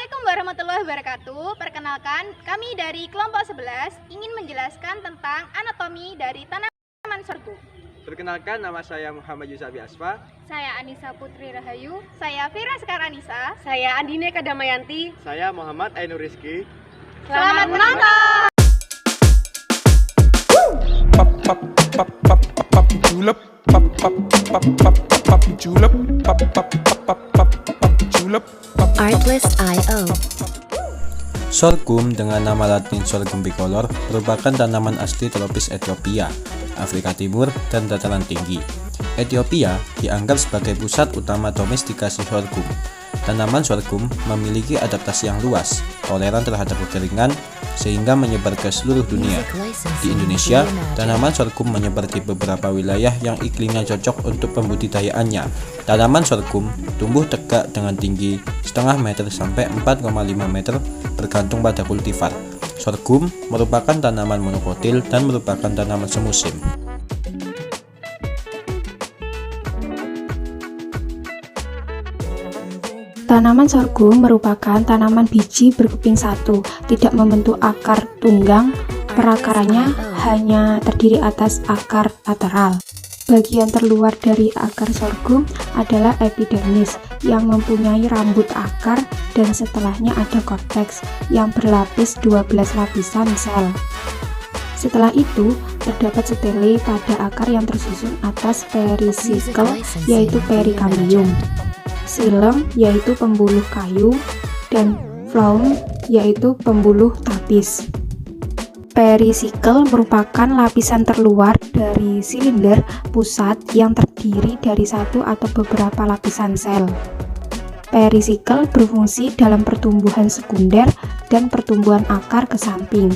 Assalamualaikum warahmatullahi wabarakatuh. Perkenalkan, kami dari kelompok 11 ingin menjelaskan tentang anatomi dari tanaman sorghum. Perkenalkan, nama saya Muhammad Yusabi Asfa. Saya Anissa Putri Rahayu. Saya Fira Sekar Anissa. Saya Andine Kadamayanti. Saya Muhammad Ainur Rizki. Selamat menonton. Pop pop pop pop pop pop julep pop pop pop pop pop julep pop pop pop pop pop julep. Artlist.io. Sorghum dengan nama latin Sorghum bicolor merupakan tanaman asli tropis Ethiopia, Afrika Timur, dan dataran tinggi. Ethiopia dianggap sebagai pusat utama domestikasi sorghum. Tanaman sorghum memiliki adaptasi yang luas, toleran terhadap kekeringan, sehingga menyebar ke seluruh dunia. Di Indonesia, tanaman sorghum menyebar di beberapa wilayah yang iklimnya cocok untuk pembudidayaannya. Tanaman sorghum tumbuh tegak dengan tinggi setengah meter sampai 4,5 meter bergantung pada kultivar. Sorghum merupakan tanaman monokotil dan merupakan tanaman semusim. Tanaman sorghum merupakan tanaman biji berkeping satu, tidak membentuk akar tunggang. Perakarannya hanya terdiri atas akar lateral. Bagian terluar dari akar sorghum adalah epidermis yang mempunyai rambut akar, dan setelahnya ada korteks yang berlapis 12 lapisan sel. Setelah itu, terdapat stele pada akar yang tersusun atas perisikel, yaitu perikambium, xilem yaitu pembuluh kayu, dan phloem yaitu pembuluh tapis. Perisikel merupakan lapisan terluar dari silinder pusat yang terdiri dari satu atau beberapa lapisan sel. Perisikel berfungsi dalam pertumbuhan sekunder dan pertumbuhan akar ke samping.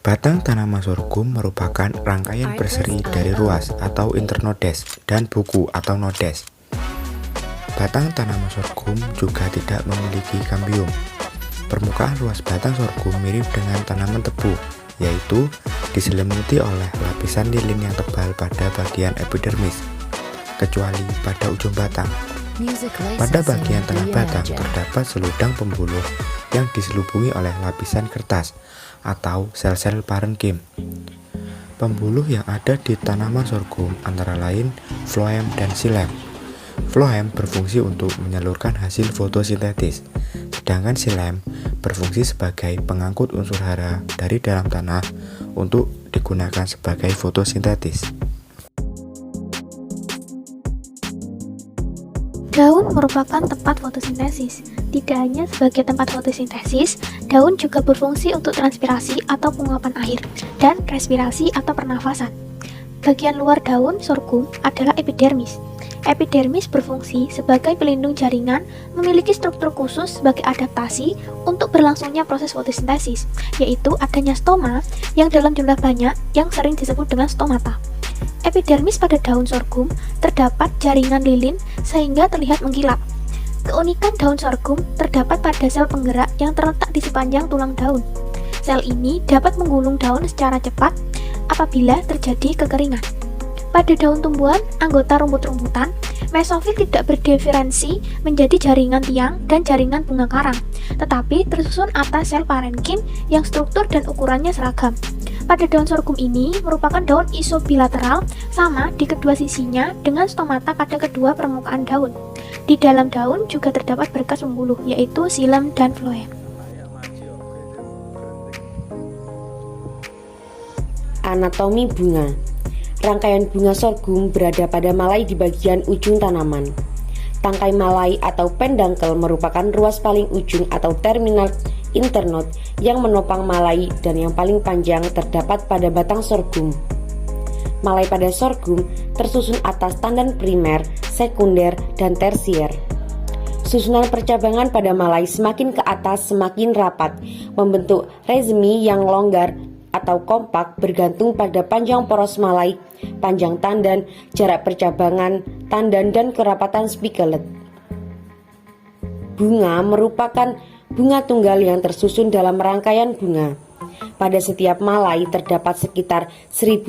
Batang tanaman sorghum merupakan rangkaian berseri dari ruas atau internodes dan buku atau nodes. Batang tanaman sorghum juga tidak memiliki kambium. Permukaan luas batang sorghum mirip dengan tanaman tebu, yaitu diselimuti oleh lapisan lilin yang tebal pada bagian epidermis, kecuali pada ujung batang. Pada bagian tengah batang terdapat seludang pembuluh yang diselubungi oleh lapisan kertas atau sel-sel parenkim. Pembuluh yang ada di tanaman sorghum antara lain phloem dan xilem. Phloem berfungsi untuk menyalurkan hasil fotosintesis, sedangkan xilem berfungsi sebagai pengangkut unsur hara dari dalam tanah untuk digunakan sebagai fotosintesis. Daun merupakan tempat fotosintesis. Tidak hanya sebagai tempat fotosintesis, daun juga berfungsi untuk transpirasi atau penguapan air dan respirasi atau pernafasan. Bagian luar daun sorghum adalah epidermis. Epidermis berfungsi sebagai pelindung jaringan, memiliki struktur khusus sebagai adaptasi untuk berlangsungnya proses fotosintesis, yaitu adanya stoma yang dalam jumlah banyak yang sering disebut dengan stomata. Epidermis pada daun sorghum terdapat jaringan lilin sehingga terlihat mengkilap. Keunikan daun sorghum terdapat pada sel penggerak yang terletak di sepanjang tulang daun. Sel ini dapat menggulung daun secara cepat apabila terjadi kekeringan. Pada daun tumbuhan, anggota rumput-rumputan, mesofil tidak berdiferensi menjadi jaringan tiang dan jaringan bunga karang, tetapi tersusun atas sel parenkim yang struktur dan ukurannya seragam. Pada daun sorghum ini merupakan daun isobilateral sama di kedua sisinya dengan stomata pada kedua permukaan daun. Di dalam daun juga terdapat berkas pembuluh, yaitu xilem dan phloem. Anatomi bunga. Rangkaian bunga sorghum berada pada malai di bagian ujung tanaman. Tangkai malai atau pendangkel merupakan ruas paling ujung atau terminal internode yang menopang malai, dan yang paling panjang terdapat pada batang sorghum. Malai pada sorghum tersusun atas tandan primer, sekunder, dan tersier. Susunan percabangan pada malai semakin ke atas semakin rapat, membentuk rhizome yang longgar atau kompak bergantung pada panjang poros malai, panjang tandan, jarak percabangan tandan, dan kerapatan spikelet. Bunga merupakan bunga tunggal yang tersusun dalam rangkaian bunga. Pada setiap malai terdapat sekitar 1.500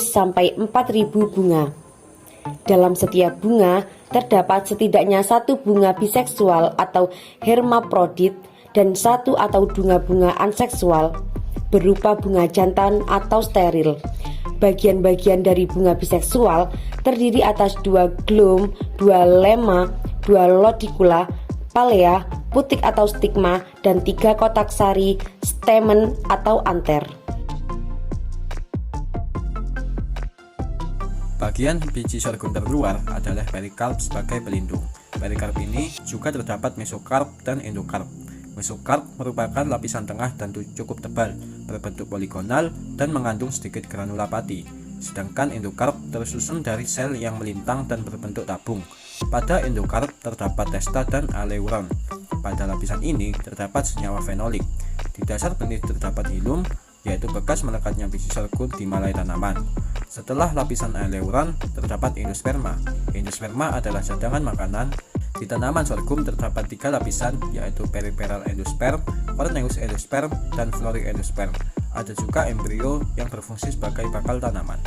sampai 4.000 bunga. Dalam setiap bunga, terdapat setidaknya satu bunga biseksual atau hermaprodit dan satu atau bunga-bunga anseksual berupa bunga jantan atau steril. Bagian-bagian dari bunga biseksual terdiri atas 2 gloom, 2 lemma, 2 lodicula, palea, putik atau stigma, dan 3 kotak sari, stamen atau anter. Bagian biji sorghum terluar adalah perikarp sebagai pelindung. Perikarp ini juga terdapat mesokarp dan endokarp. Mesokarp merupakan lapisan tengah dan cukup tebal, berbentuk poligonal dan mengandung sedikit granula pati. Sedangkan endokarp tersusun dari sel yang melintang dan berbentuk tabung. Pada endokarp terdapat testa dan aleuron. Pada lapisan ini terdapat senyawa fenolik. Di dasar benih terdapat hilum, yaitu bekas melekatnya biji sorghum di malai tanaman. Setelah lapisan aleuron terdapat endosperma. Endosperma adalah cadangan makanan. Di tanaman sorghum terdapat 3 lapisan, yaitu periferal endosperm, corneus endosperm, dan florik endosperm. Ada juga embrio yang berfungsi sebagai bakal tanaman.